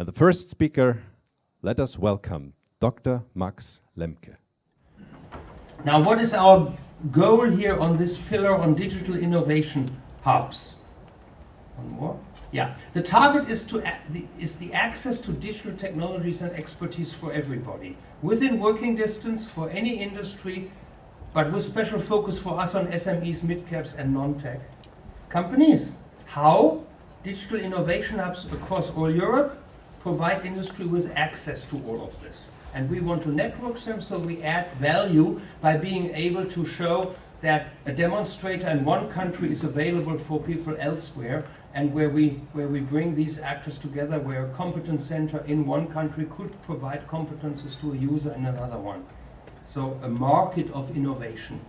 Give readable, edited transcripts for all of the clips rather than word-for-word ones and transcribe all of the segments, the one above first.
And the first speaker, let us welcome Dr. Max Lemke. Now, what is our goal here on this pillar on digital innovation hubs? One more. Yeah, the target is the access to digital technologies and expertise for everybody, within working distance for any industry, but with special focus for us on SMEs, mid-caps and non-tech companies. How? Digital innovation hubs across all Europe provide industry with access to all of this. And we want to network them, so we add value by being able to show that a demonstrator in one country is available for people elsewhere, and where we bring these actors together, where a competence center in one country could provide competences to a user in another one. So a market of innovation.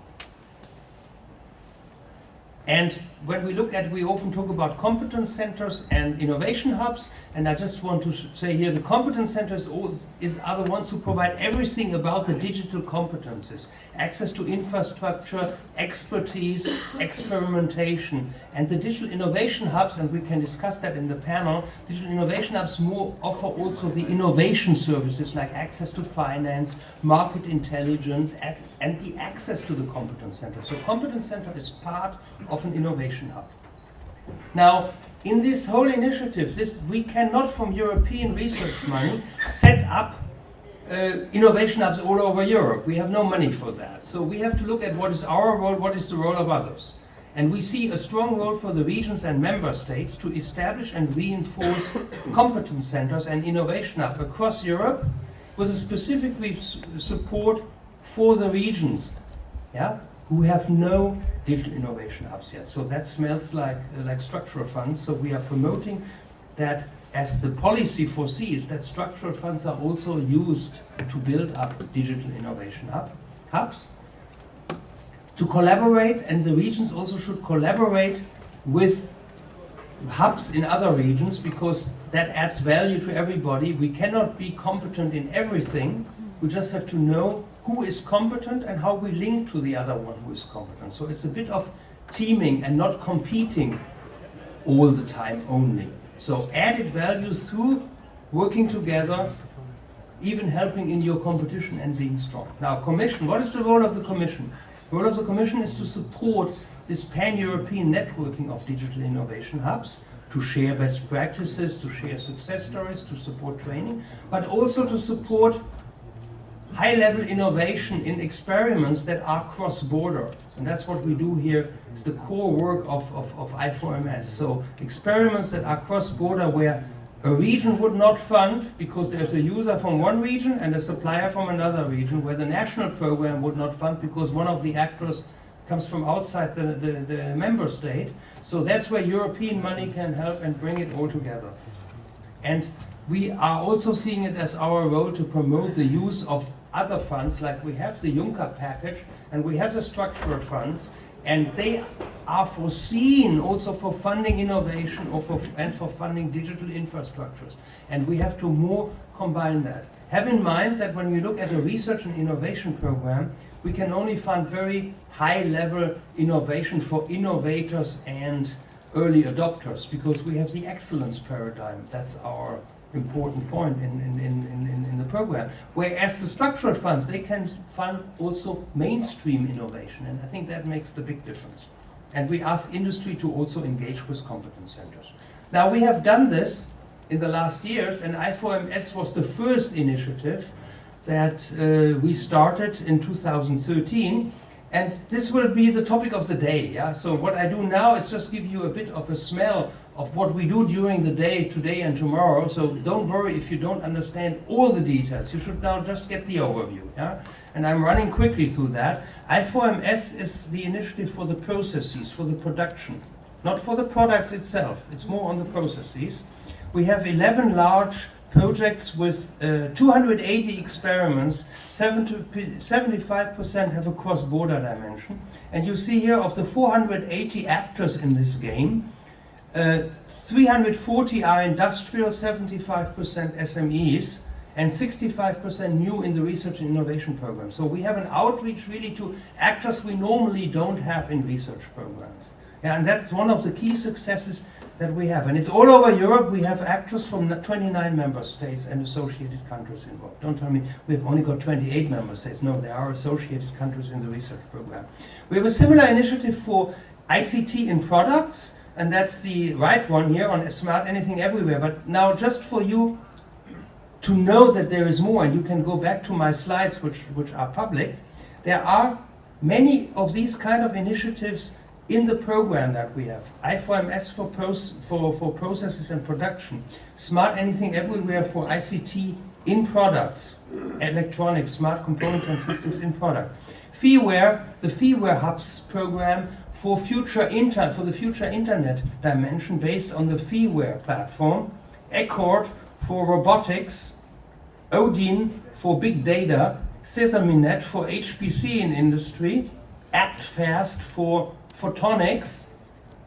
And when we look at, we often talk about competence centers and innovation hubs, and I just want to say here, the competence centers are the ones who provide everything about the digital competences, access to infrastructure, expertise, experimentation. And the digital innovation hubs, and we can discuss that in the panel, digital innovation hubs more offer also the innovation services like access to finance, market intelligence, and the access to the competence center. So competence center is part of an innovation hub. Now, in this whole initiative, we cannot from European research money set up innovation hubs all over Europe. We have no money for that. So we have to look at what is our role, what is the role of others. And we see a strong role for the regions and member states to establish and reinforce competence centers and innovation hubs across Europe with a specific support for the regions, yeah, who have no digital innovation hubs yet. So that smells like structural funds. So we are promoting that, as the policy foresees, that structural funds are also used to build up digital innovation hubs, to collaborate, and the regions also should collaborate with hubs in other regions, because that adds value to everybody. We cannot be competent in everything. We just have to know who is competent and how we link to the other one who is competent. So it's a bit of teaming and not competing all the time only. So added value through working together, even helping in your competition and being strong. Now, Commission, what is the role of the Commission? The role of the Commission is to support this pan-European networking of digital innovation hubs, to share best practices, to share success stories, to support training, but also to support high-level innovation in experiments that are cross-border. And that's what we do here. It's the core work of I4MS. So experiments that are cross-border, where a region would not fund because there's a user from one region and a supplier from another region, where the national program would not fund because one of the actors comes from outside the member state. So that's where European money can help and bring it all together. And we are also seeing it as our role to promote the use of other funds, like we have the Juncker package and we have the structural funds, and they are foreseen also for funding innovation and for funding digital infrastructures. And we have to more combine that. Have in mind that when we look at a research and innovation program, we can only fund very high-level innovation for innovators and early adopters, because we have the excellence paradigm. That's our important point in the program. Whereas the structural funds, they can fund also mainstream innovation, and I think that makes the big difference. And we ask industry to also engage with competence centers. Now, we have done this in the last years, and I4MS was the first initiative that we started in 2013. And this will be the topic of the day. Yeah? So what I do now is just give you a bit of a smell of what we do during the day, today and tomorrow. So don't worry if you don't understand all the details. You should now just get the overview. Yeah? And I'm running quickly through that. I4MS is the initiative for the processes, for the production, not for the products itself. It's more on the processes. We have 11 large projects with 280 experiments. 75% have a cross-border dimension. And you see here, of the 480 actors in this game, 340 are industrial, 75% SMEs, and 65% new in the research and innovation program. So we have an outreach really to actors we normally don't have in research programs. Yeah, and that's one of the key successes that we have. And it's all over Europe. We have actors from 29 member states and associated countries involved. Don't tell me we've only got 28 member states. No, there are associated countries in the research program. We have a similar initiative for ICT in products, and that's the right one here on Smart Anything Everywhere. But now just for you to know that there is more, and you can go back to my slides which are public, there are many of these kind of initiatives in the program that we have. I4MS for processes and production, Smart Anything Everywhere for ICT in products, electronics, smart components and systems in product. Feeware, the Feeware Hubs program for the future internet dimension based on the Feeware platform, Accord for robotics, Odin for big data, SesameNet for HPC in industry, ActFast for photonics,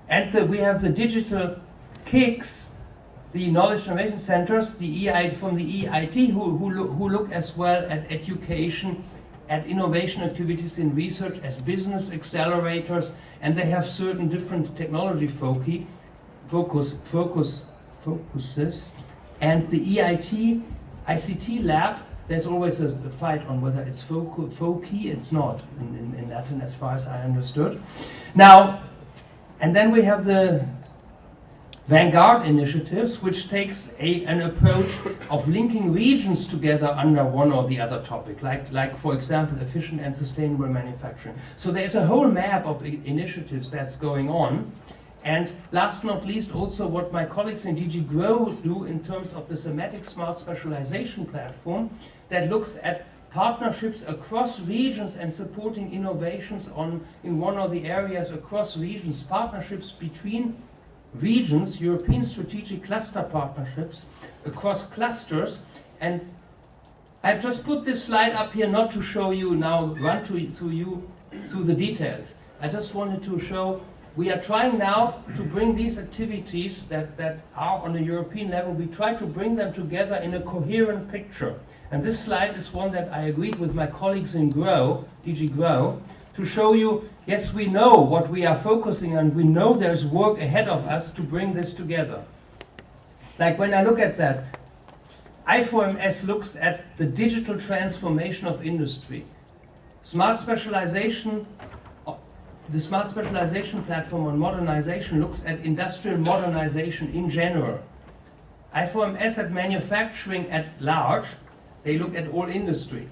and we have the digital KICs, the Knowledge Innovation Centers, the from the EIT, who look as well at education, at innovation activities in research as business accelerators, and they have certain different technology focuses. And the EIT ICT lab, there's always a fight on whether it's foci, it's not in Latin as far as I understood. Now, and then we have the Vanguard initiatives, which takes an approach of linking regions together under one or the other topic, like for example, efficient and sustainable manufacturing. So there's a whole map of initiatives that's going on. And last not least, also what my colleagues in DG GROW do in terms of the thematic smart specialization platform that looks at partnerships across regions and supporting innovations in one or the areas across regions, partnerships between regions, European strategic cluster partnerships across clusters. And I've just put this slide up here not to show you now, run through the details. I just wanted to show we are trying now to bring these activities that are on a European level, we try to bring them together in a coherent picture. And this slide is one that I agreed with my colleagues in GROW, DG GROW, to show you, yes, we know what we are focusing on, we know there's work ahead of us to bring this together. Like when I look at that, I4MS looks at the digital transformation of industry. Smart specialization, the Smart Specialization Platform on modernization looks at industrial modernization in general. I4MS at manufacturing at large, they look at all industry.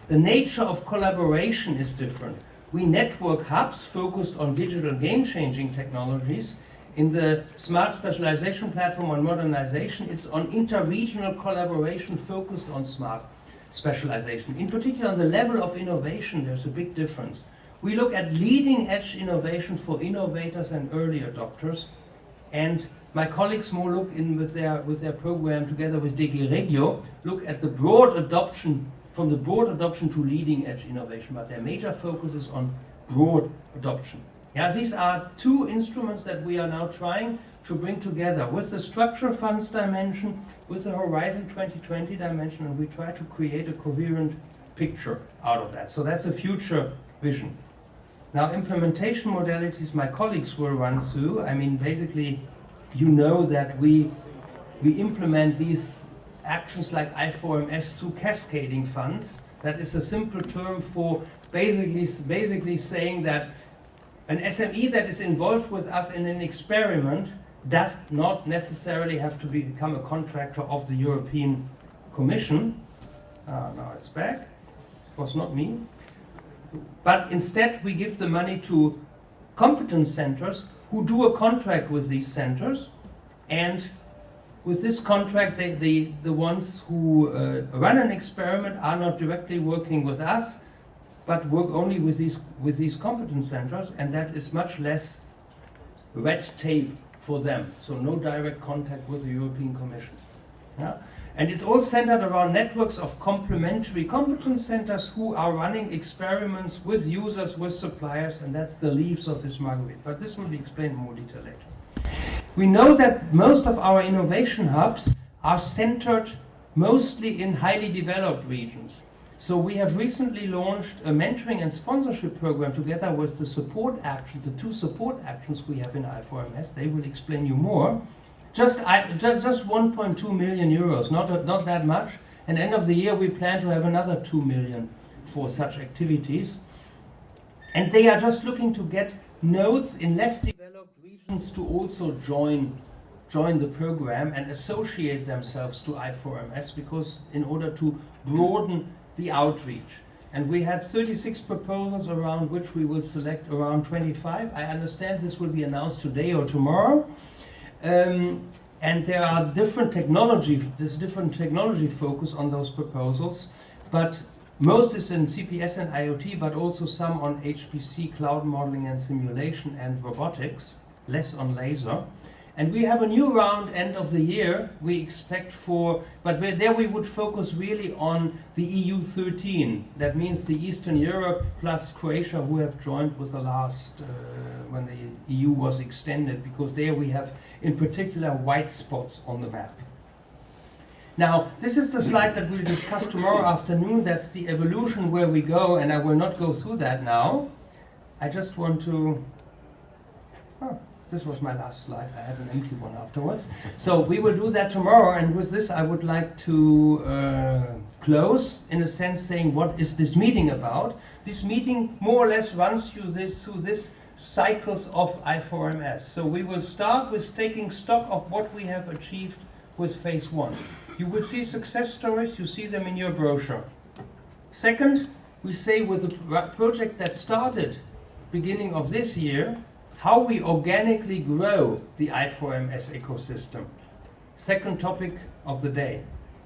The nature of collaboration is different. We network hubs focused on digital game-changing technologies. In the Smart Specialization Platform on modernization, it's on inter-regional collaboration focused on smart specialization. In particular, on the level of innovation, there's a big difference. We look at leading-edge innovation for innovators and early adopters, and my colleagues more look in with their program together with DG Regio, look at the broad adoption, from the broad adoption to leading-edge innovation, but their major focus is on broad adoption. Yeah, these are two instruments that we are now trying to bring together with the structural funds dimension, with the Horizon 2020 dimension, and we try to create a coherent picture out of that. So that's a future vision. Now, implementation modalities my colleagues will run through. I mean, basically, you know that we implement these actions like I4MS through cascading funds. That is a simple term for basically saying that an SME that is involved with us in an experiment does not necessarily have to become a contractor of the European Commission. Now it's back. It was not me. But instead we give the money to competence centers who do a contract with these centers, and with this contract the ones who run an experiment are not directly working with us, but work only with these competence centers, and that is much less red tape for them. So no direct contact with the European Commission. Yeah? And it's all centered around networks of complementary competence centers who are running experiments with users, with suppliers, and that's the leaves of this marguerite. But this will be explained in more detail later. We know that most of our innovation hubs are centered mostly in highly developed regions. So we have recently launched a mentoring and sponsorship program together with the support actions, the 2 support actions we have in I4MS. They will explain you more. Just 1.2 million euros, not that much. And end of the year we plan to have another 2 million for such activities. And they are just looking to get nodes in less developed regions to also join the program and associate themselves to I4MS, because in order to broaden the outreach. And we had 36 proposals, around which we will select around 25. I understand this will be announced today or tomorrow. And there are different technology focus on those proposals, but most is in CPS and IoT, but also some on HPC, cloud modeling and simulation, and robotics, less on laser. And we have a new round end of the year, we expect there we would focus really on the EU 13. That means the Eastern Europe plus Croatia, who have joined with the last, when the EU was extended, because there we have in particular white spots on the map. Now, this is the slide that we'll discuss tomorrow afternoon. That's the evolution where we go, and I will not go through that now. I just want to, this was my last slide. I have an empty one afterwards. So we will do that tomorrow, and with this I would like to close, in a sense, saying what is this meeting about. This meeting more or less runs through this cycles of I4MS. So we will start with taking stock of what we have achieved with phase 1. You will see success stories, you see them in your brochure. Second, we say with the project that started beginning of this year, how we organically grow the I4MS ecosystem. Second topic of the day.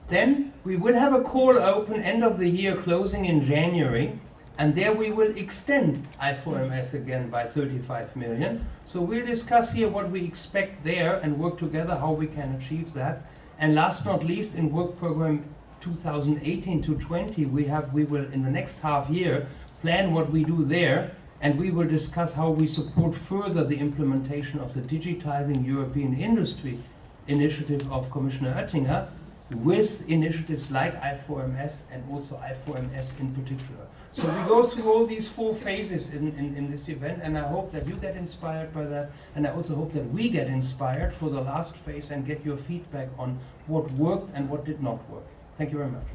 Then we will have a call open end of the year, closing in January, and there we will extend I4MS again by 35 million. So we'll discuss here what we expect there and work together how we can achieve that. And last not least, in work program 2018 to 20, we will in the next half year plan what we do there, and we will discuss how we support further the implementation of the Digitising European Industry initiative of Commissioner Oettinger, with initiatives like I4MS and also I4MS in particular. So we go through all these 4 phases in this event, and I hope that you get inspired by that, and I also hope that we get inspired for the last phase and get your feedback on what worked and what did not work. Thank you very much.